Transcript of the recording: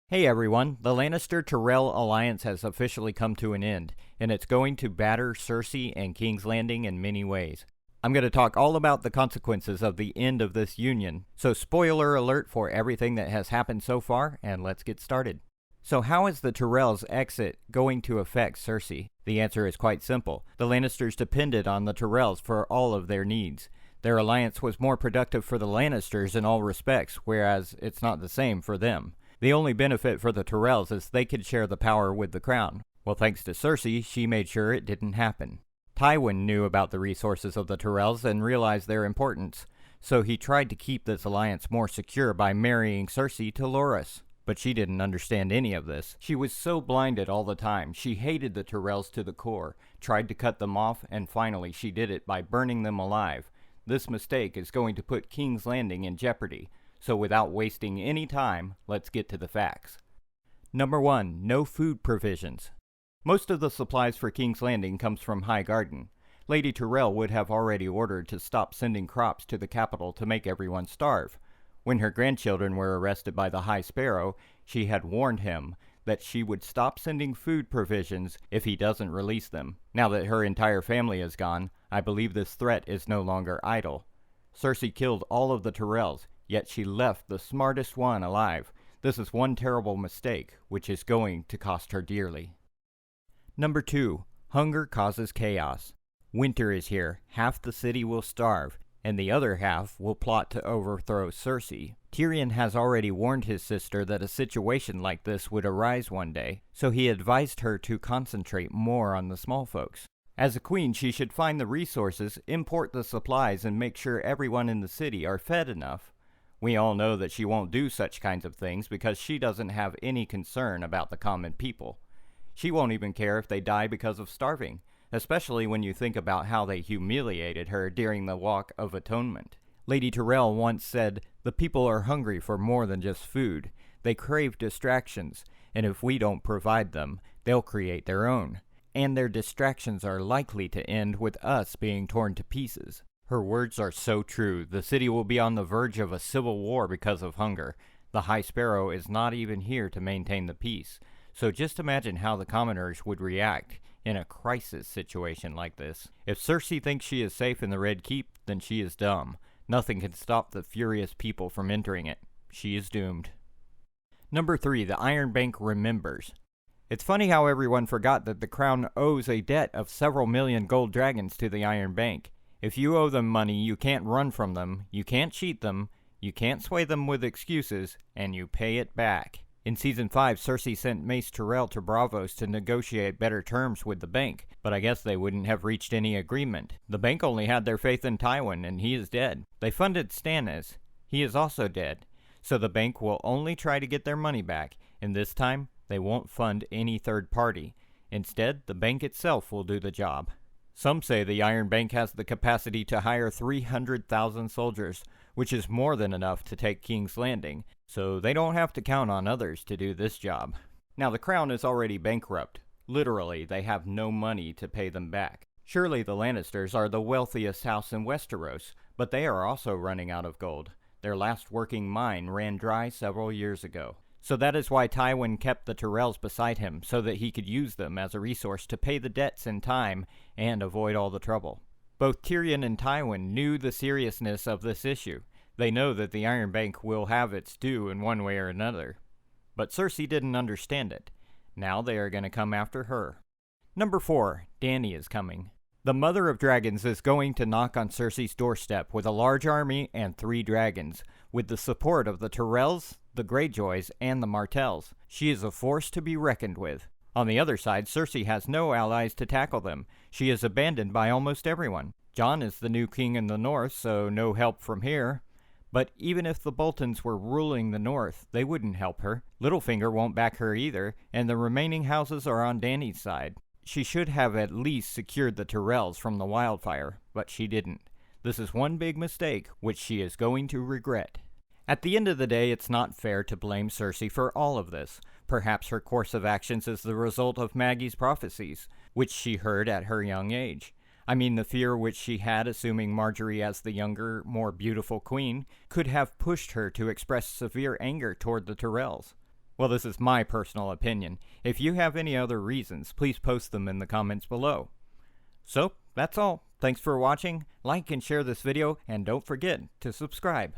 Hey everyone, the Lannister-Tyrell alliance has officially come to an end, and it's going to batter Cersei and King's Landing in many ways. I'm going to talk all about the consequences of the end of this union, so spoiler alert for everything that has happened so far, and let's get started. So how is the Tyrell's exit going to affect Cersei? The answer is quite simple. The Lannisters depended on the Tyrells for all of their needs. Their alliance was more productive for the Lannisters in all respects, whereas it's not the same for them. The only benefit for the Tyrells is they could share the power with the crown. Well, thanks to Cersei, she made sure it didn't happen. Tywin knew about the resources of the Tyrells and realized their importance, so he tried to keep this alliance more secure by marrying Cersei to Loras. But she didn't understand any of this. She was so blinded all the time. She hated the Tyrells to the core, tried to cut them off, and finally she did it by burning them alive. This mistake is going to put King's Landing in jeopardy. So without wasting any time, let's get to the facts. Number 1. No food provisions. Most of the supplies for King's Landing comes from High Garden. Lady Tyrell would have already ordered to stop sending crops to the capital to make everyone starve. When her grandchildren were arrested by the High Sparrow, she had warned him that she would stop sending food provisions if he doesn't release them. Now that her entire family is gone, I believe this threat is no longer idle. Cersei killed all of the Tyrells, yet she left the smartest one alive. This is one terrible mistake, which is going to cost her dearly. Number 2. Hunger causes chaos. Winter is here. Half the city will starve, and the other half will plot to overthrow Cersei. Tyrion has already warned his sister that a situation like this would arise one day, so he advised her to concentrate more on the small folks. As a queen, she should find the resources, import the supplies, and make sure everyone in the city are fed enough. We all know that she won't do such kinds of things because she doesn't have any concern about the common people. She won't even care if they die because of starving, especially when you think about how they humiliated her during the Walk of Atonement. Lady Tyrell once said, "The people are hungry for more than just food. They crave distractions, and if we don't provide them, they'll create their own. And their distractions are likely to end with us being torn to pieces." Her words are so true. The city will be on the verge of a civil war because of hunger. The High Sparrow is not even here to maintain the peace. So just imagine how the commoners would react in a crisis situation like this. If Cersei thinks she is safe in the Red Keep, then she is dumb. Nothing can stop the furious people from entering it. She is doomed. Number 3. The Iron Bank remembers. It's funny how everyone forgot that the crown owes a debt of several million gold dragons to the Iron Bank. If you owe them money, you can't run from them, you can't cheat them, you can't sway them with excuses, and you pay it back. In Season 5, Cersei sent Mace Tyrell to Braavos to negotiate better terms with the bank, but I guess they wouldn't have reached any agreement. The bank only had their faith in Tywin, and he is dead. They funded Stannis. He is also dead. So the bank will only try to get their money back, and this time, they won't fund any third party. Instead, the bank itself will do the job. Some say the Iron Bank has the capacity to hire 300,000 soldiers, which is more than enough to take King's Landing, so they don't have to count on others to do this job. Now the crown is already bankrupt. Literally, they have no money to pay them back. Surely the Lannisters are the wealthiest house in Westeros, but they are also running out of gold. Their last working mine ran dry several years ago. So that is why Tywin kept the Tyrells beside him, so that he could use them as a resource to pay the debts in time and avoid all the trouble. Both Tyrion and Tywin knew the seriousness of this issue. They know that the Iron Bank will have its due in one way or another. But Cersei didn't understand it. Now they are going to come after her. Number 4. Dany is coming. The Mother of Dragons is going to knock on Cersei's doorstep with a large army and 3 dragons, with the support of the Tyrells, the Greyjoys, and the Martells. She is a force to be reckoned with. On the other side, Cersei has no allies to tackle them. She is abandoned by almost everyone. Jon is the new king in the north, so no help from here. But even if the Boltons were ruling the north, they wouldn't help her. Littlefinger won't back her either, and the remaining houses are on Dany's side. She should have at least secured the Tyrells from the wildfire, but she didn't. This is one big mistake, which she is going to regret. At the end of the day, it's not fair to blame Cersei for all of this. Perhaps her course of actions is the result of Maggie's prophecies, which she heard at her young age. I mean, the fear which she had assuming Marjorie as the younger, more beautiful queen could have pushed her to express severe anger toward the Tyrells. Well, this is my personal opinion. If you have any other reasons, please post them in the comments below. So, that's all. Thanks for watching. Like and share this video, and don't forget to subscribe.